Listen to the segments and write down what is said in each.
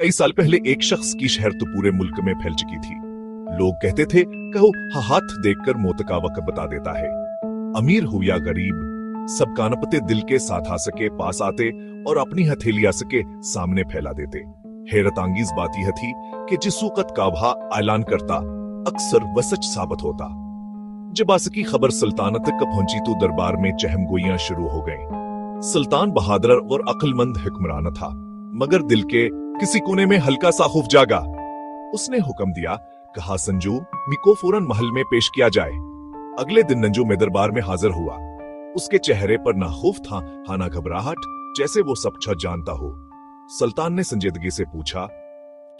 कई साल पहले एक शख्स की शहर तो पूरे मुल्क में फैल चुकी थी। लोग कहते थे, कहो हाथ देखकर मौत का वक्त बता देता है। अमीर हो या गरीब, सब कानपते दिल के साथ आ सके पास आते और अपनी हथेली आ सके सामने फैला देते। हैरत अंगेज बात यह थी कि जिस वक्त काबा ऐलान करता अक्सर वह सच साबित होता। जब आसकी खबर सुल्तानत तक पहुंची तो दरबार में चहमगोइयां शुरू हो गईं। सुल्तान बहादुर और अक्लमंद हुक्मरान था, मगर दिल के किसी कोने में हल्का सा खौफ जागा। उसने हुक्म दिया, कहा संजू मिको फौरन महल में पेश किया जाए। अगले दिन नंजू में दरबार में हाजिर हुआ। उसके चेहरे पर ना खौफ था ना घबराहट, जैसे वो सब कुछ जानता हो। सुल्तान ने संजीदगी से पूछा,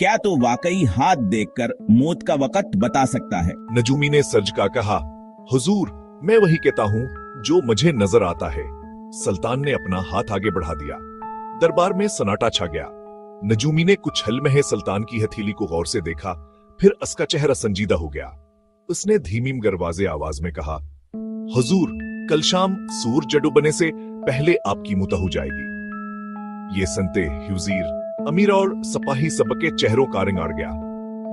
क्या तो वाकई हाथ देखकर मौत का वक्त बता सकता है? नजूमी ने सर्ज का कहा, हुजूर मैं वही कहता हूँ जो मुझे नजर आता है। सुल्तान ने अपना हाथ आगे बढ़ा दिया। दरबार में सन्नाटा छा गया। नजूमी ने कुछ हल में है सुल्तान की हथेली को गौर से देखा, फिर उसका चेहरा संजीदा हो गया। उसने धीमी गरवाजे आवाज में कहा, हुजूर कल शाम सूरज डूबने से पहले आपकी मौत हो जाएगी। ये सुनते हुजीर, अमीर और सिपाही सबके चेहरों का रंग आड़ गया,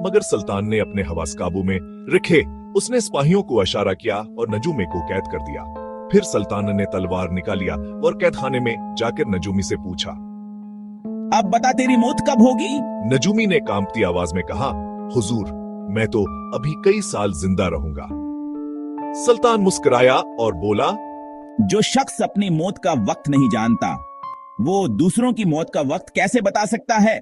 मगर सुल्तान ने अपने हवास काबू में रखे। उसने सिपाहियों को इशारा किया और नजूमे को कैद कर दिया। फिर सुल्तान ने तलवार निकालिया और कैदखाने में जाकर नजूमी से पूछा, अब बता तेरी मौत कब होगी? नजूमी ने कांपती आवाज में कहा, हुजूर मैं तो अभी कई साल जिंदा रहूंगा। सुल्तान मुस्कुराया और बोला, जो शख्स अपनी मौत का वक्त नहीं जानता, वो दूसरों की मौत का वक्त कैसे बता सकता है?